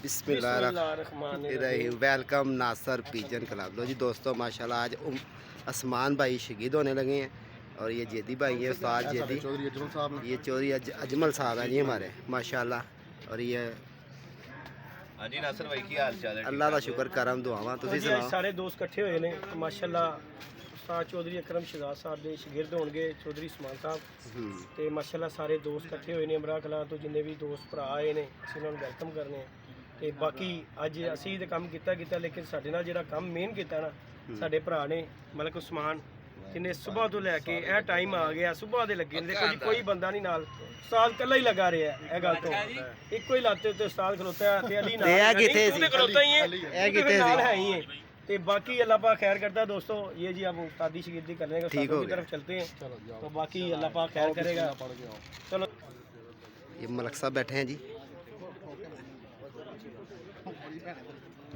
बिस्मिल्लाहिर्रहमानिर्रहीम। वेलकम नासर pigeon club. लो जी दोस्तों, माशाल्लाह आज आसमान भाई शहीद होने लगे हैं और ये जेदी भाई है, उस्ताद जेदी, ये चौधरी अजमल साहब हैं जी हमारे, माशाल्लाह। और ये हाँ जी नासर भाई की हाल चाल है? अल्लाह का शुक्र करम दुआवां तुसीं सुनाओ। सारे दोस्त इकट्ठे हुए ने माशाल्लाह। उस्ताद चौधरी अकरम शहजाद साहब के शागिर्द होंगे चौधरी उस्मान साहब ते माशाल्लाह सारे दोस्त इकट्ठे हुए ने। अमरा कलां तो जिन्ने भी दोस्त भरा आए ने असीं उन्हां नूं वेलकम करने ते बाकी अज असीं ते काम कीता लेकिन साडे नाल जिहड़ा काम मेन कीता ना साडे भरा ने मलक उस्मान जिन्हें सुबह तो लैके यह टाइम आ गया सुबह दे लगे देखो जी कोई बंदा नहीं नाल उस्ताद कल्ला ही लगा रहा है गल तो इको ही लाते उत्ते उस्ताद खलोता है ते अली नाल खलोता ही है नाल है ही है ते बाकी अल्लाह पाक खैर करता है। दोस्तों ये जी अब उस्तादी शागिर्दी करने का ठीक हो की तरफ चलते हैं तो बाकी अल्लाह पाक खैर करेगा। चलो ये मलक साहब बैठे हैं जी।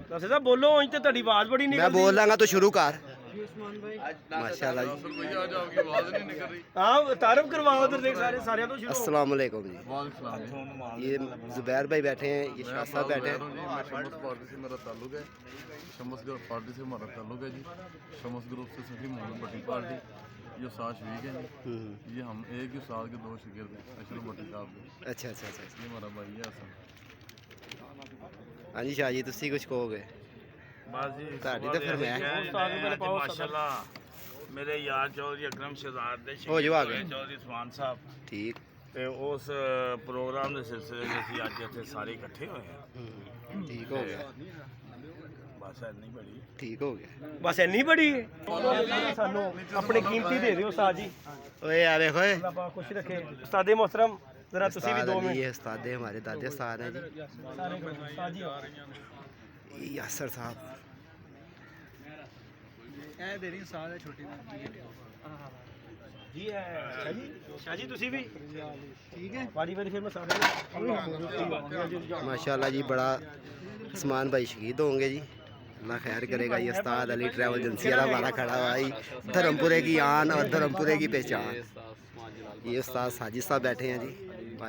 साहब बोलो इंज ते ਤੁਹਾਡੀ आवाज बड़ी मैं बोल लांगा तो शुरू कर। माशाल्लाह हां तारीफ करवाओ उधर देख सारे सारे तो शुरू। अस्सलाम वालेकुम जी। ये जुबैर भाई बैठे हैं, ये शाह साहब बैठे हैं। शमस पार्टी से मेरा ताल्लुक है, शमस पार्टी से हमारा ताल्लुक है जी। शमस ग्रुप से सभी मोहम्मद भट्टी पार्टी जो साथ शरीक है जी। ये हम एक ही साल के दो शागिर्द हैं अशरफ भट्टी साहब के। अच्छा अच्छा अच्छा। ये हमारा भाई है हसन। हाँ जी शाह जी तुसी कुछ कहोगे? बस जी ਤੁਹਾਡੀ ਤਾਂ ਫਰਮਾਇਸ਼ माशाल्लाह मेरे यार चौधरी अकरम शहजाद दे हो जाओ आगे। चौधरी उस्मान साहब ठीक। ਤੇ ਉਸ ਪ੍ਰੋਗਰਾਮ ਦੇ ਸਿਲਸਿਲੇ ਵਿੱਚ ਅਸੀਂ ਅੱਜ ਇੱਥੇ ਸਾਰੇ ਇਕੱਠੇ ਹੋਏ ਹਾਂ। ठीक हो गया, ਬਸ ਇੰਨੀ ਬੜੀ ठीक हो गया। बस इन्नी बड़ी है सानू अपने कीमती दे दियो उस्ताद जी। ओए यार देखो ये अल्लाह पाक खुश रखे। उस्ताद मोहतरम जरा तुसी भी 2 उस्ताद अली, मिनट ये उस्ताद हमारे दादे उस्ताद हैं जी। सारे उस्ताद जी ये यासर साहब जी है शाह जी तुसी भी ठीक है बारी बारी फिर मैं सारे माशाल्लाह जी। बड़ा उस्मान भाई शहीद होंगे जी, अल्लाह खैर करेगा। ये उस्ताद अली ट्रैवल एजेंसी वाला हमारा खड़ा हुआ है, धर्मपुरे की आन और धर्मपुरे की पहचान। ये उस्ताद साजिद साहब बैठे हैं जी।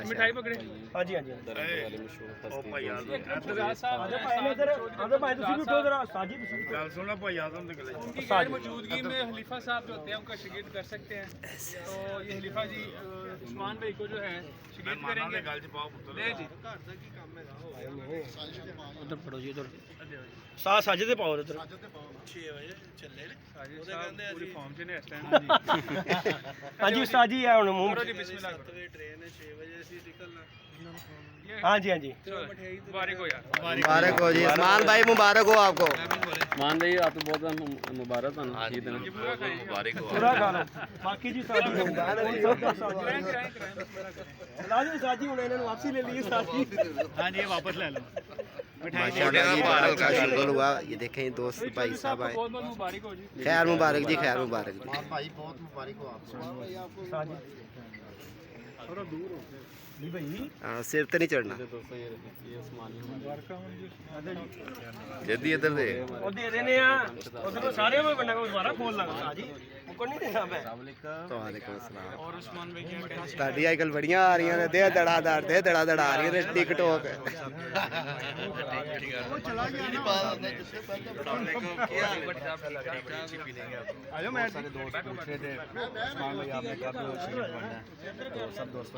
मिठाई पकड़े। हाँ जी हाँ जी ਉਹ ਭਾਈ ਆਜ਼ਮ आजा भाई ने इधर आजा भाई तुसी भी उठो जरा साजी तुसी भी ਗੱਲ ਸੁਣਨਾ ਭਾਈ ਆਜ਼ਮ ਦੇ ਗਲੇ उनकी गैर मौजूदगी में खलीफा साहब जो होते हैं उनका शागिर्द कर सकते हैं। तो ये खलीफा जी उस्मान भाई को जो है शागिर्द करेंगे। ਗੱਲ ਚ ਪਾਓ ਪੁੱਤਰ ले जी उधर पढ़ो जी उधर साथ साजे दे पाओ उधर 6 बजे चले पूरी फॉर्म से ने इस टाइम हाँ जी उस्ताद जी है हुन मुंह जी बिस्मिल्लाह ट्रेन है 6 बजे से निकलना। हाँ जी हाँ जी मुबारक हो यार। मुबारक हो जी उस्मान भाई, मुबारक हो आपको। मान भाई आपको बहुत मुबारक हो। पूरा खा लो बाकी जी साजी लाजी साजी हुन इन्हां नूं वापसी ले ली साजी। हां जी वापस ले लो। माशाल्लाह जी बड़ा अच्छा शुक्र हुआ। ये देखें दोस्त भाई साहब आए। बहुत बहुत मुबारक हो जी। खैर मुबारक जी, खैर मुबारक जी। साजी थोड़ा दूर हो जी भाई हाँ, सिर तो नहीं चढ़ना। जल्दी इधर दे। ਉਹ ਦੇ ਦੇਨੇ ਆ ਉਧਰ ਤੋਂ ਸਾਰੇ ਹੋਏ ਬੰਦਾ ਕੋਈ ਦੁਬਾਰਾ ਫੋਨ ਲਾਗਾ ਸਾਜੀ ਮੁਕਰ ਨਹੀਂ ਦੇਣਾ ਮੈਂ। वालेकुम अस्सलाम। और उस्मान भाई क्या कहते हैं? ਤੁਹਾਡੀ ਅੱਜਕੱਲ ਬੜੀਆਂ ਆ ਰਹੀਆਂ ਨੇ, ਦੇ ਧੜਾਧੜ ਆ ਰਹੀਆਂ ਨੇ ਟਿਕਟੋਕ।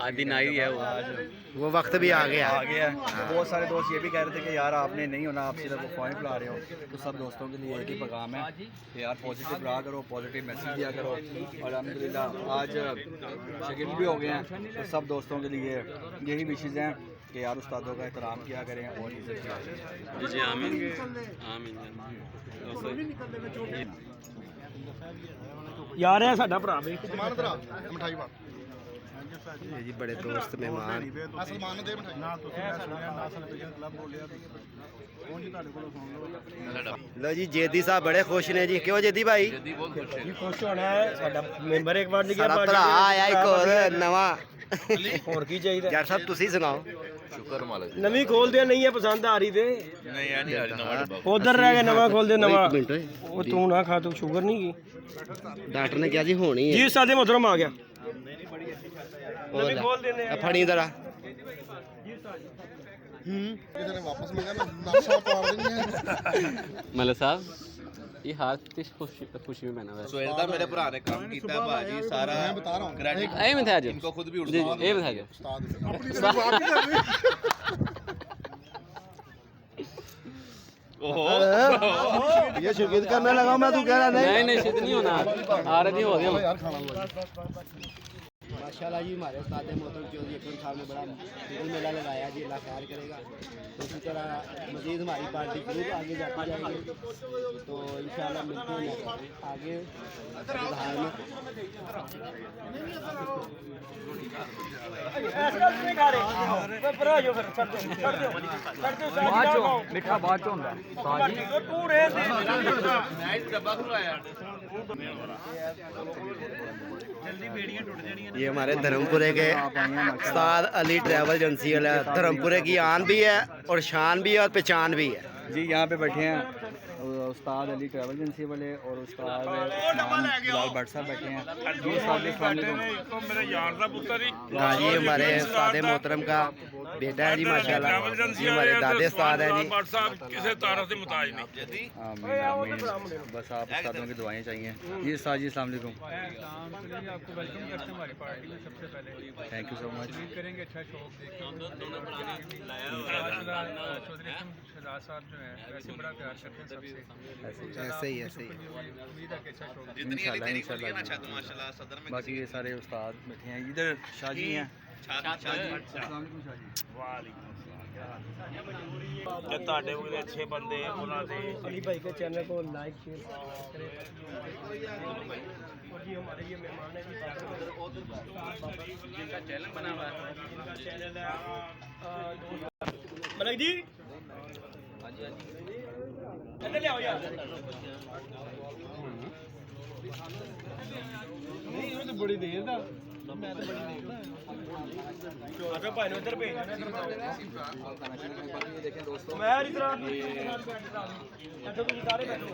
आज दिन आई है वो वक्त भी आ गया। बहुत सारे दोस्त ये भी कह रहे थे कि यार आपने नहीं होना, आप सिर्फ पॉइंट बुला रहे हो। तो सब दोस्तों के लिए एक ही पैगाम है कि यार पॉजिटिव रहा करो, पॉजिटिव मैसेज दिया करो। और अल्हम्दुलिल्लाह आज शागिर्द भी हो गए हैं तो सब दोस्तों के लिए यही विशेज़ हैं कि यार उस्तादों का एहतराम किया करें और इज्जत किया करें। जी आमीन आमीन। ਯਾਰ ਹੈ ਸਾਡਾ ਭਰਾ ਵੇ ये जी बड़े दोस्त मेहमान। लो जी जेदी साहब बड़े खुश ने जी। क्यों जेदी भाई? ਜੀ ਖੁਸ਼ ਹੋਣਾ ਹੈ ਸਾਡਾ ਮੈਂਬਰ ਇੱਕ ਵਾਰ सारा भरा आया एक और नवा। ਹੋਰ ਕੀ ਚਾਹੀਦਾ यार साहब तुसी सुनाओ। ਨਵੀਂ ਖੋਲਦੇ ਨਹੀਂ ਹੈ ਪਸੰਦ ਆ ਰਹੀ ਤੇ ਨਹੀਂ ਆ ਨਹੀਂ ਆ ਰਹੀ ਨਵਾਂ ਡੱਬਾ ਉਧਰ ਰਹਿ ਕੇ ਨਵਾਂ ਖੋਲਦੇ ਨਵਾਂ। एक मिनट ਉਹ ਤੂੰ ਨਾ ਖਾ ਤੂੰ ਸ਼ੂਗਰ ਨਹੀਂ ਕੀ डॉक्टर ने क्या जी होनी है। ਜੀ ਸਾਦੇ ਮੁਹਤਰਮ ਆ ਗਿਆ और ਨਵੀਂ ਖੋਲ ਦੇਨੇ ਆ फड़ी जरा। ਮਤਲਬ ਸਾਹਿਬ ਇਹ ਹਾਰ ਤੇ ਖੁਸ਼ੀ में मैंने वैसे ਸਵੇਰ ਦਾ ਮੇਰੇ ਭਰਾ ਨੇ ਕੰਮ ਕੀਤਾ ਭਾਜੀ ਸਾਰਾ ਕ੍ਰੈਡਿਟ ਐ ਮੈਂ था जो इनको खुद भी जी ये बता जो ये शिरकत करने लगा मैं तू कह रहा नहीं नहीं सिद्ध नहीं होना आ रही हो गया माशाल्लाह जी हमारे उस्ताद मोहतरम चौधरी अकरम साहब ने बड़ा ईद मेला लगाया जी, अल्लाह खैर करेगा। तो इसी तरह मज़ीद हमारी पार्टी जरूर आगे जाती जाएगी, तो इंशाल्लाह मिलते हैं आगे इजहार में। मिठा बाद चो होंदा ये हमारे धर्मपुरे के उस्ताद अली ट्रैवल एजेंसी वाला धर्मपुरे की आन भी है और शान भी है और पहचान भी है जी। यहाँ पे बैठे हैं उस्ताद अली ट्रैवल एजेंसी वाले और उस्ताद लाल भट्ट साहब बैठे हैं। जी उस्ताद मेरे यार का पुत्र ही हाँ जी, हमारे उस्ताद मोहतरम का बेटा है जी माशाल्लाह, ये हमारे दादे उस्ताद हैं जी। किसी तारा से मुताज नहीं। आमीन आमीन। बस आप उस्तादों की दुआएं चाहिए। जी उस्ताद जी अस्सलाम वालेकुम। आपको वेलकम करते हैं हमारी पार्टी में। सबसे पहले थैंक यू सो मच। उम्मीद करेंगे अच्छा शौक चौधरी शहजाद साहब जो है वैसे बड़ा प्यार करते हैं सबसे। ऐसे ही ऐसे ही उम्मीद है कि अच्छा शौक इंशाल्लाह इंशाल्लाह। बाकी ये सारे उस्ताद बैठे हैं। इधर शाजी हैं। अस्सलाम वालेकुम शाजी। कि ਤੁਹਾਡੇ ਵਰਗੇ ਅੱਛੇ ਬੰਦੇ ਉਹਨਾਂ ਦੇ अली भाई के चैनल को लाइक शेयर करें। और जी हमारे ये मेहमान है जी, जिनका चैनल बना हुआ है, चैनल है मलिक जी। इधर ले आओ यार। नहीं ये तो बड़ी देर दा मैं तो बड़ी देर दा अबे भाई ने इधर भेज देखें दोस्तों मैं इधर अच्छा तुम सारे बैठो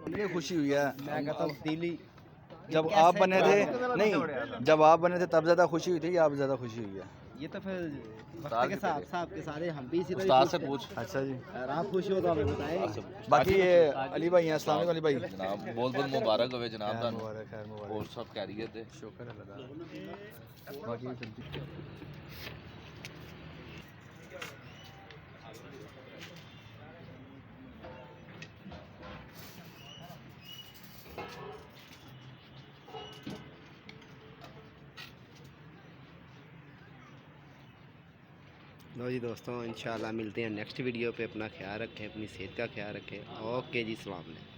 ये खुशी हुई है। मैं कहता हूँ दिली जब आप बने थे नहीं, जब आप बने थे तब ज़्यादा खुशी हुई थी या अब ज़्यादा खुशी हुई है? ये तो फिर वक्त के साथ साथ के सारे हम भी इसी तरह उस्ताद से पूछ। अच्छा जी। अगर आप खुश हो तो हमें बताएं। बाकी ये अली भाई हैं। अस्सलाम वालेकुम अली भाई। जनाब बहुत बहुत मुबारक हो जनाब खैर ਤੁਹਾਨੂੰ मुबारक खैर मुबारक। और सब खैरियत है। शुक्र अल्लाह ताला। बाकी जल्दी लो जी दोस्तों, इंशाल्लाह मिलते हैं नेक्स्ट वीडियो पे। अपना ख्याल रखें, अपनी सेहत का ख्याल रखें। ओके जी, सलाम अलैकुम।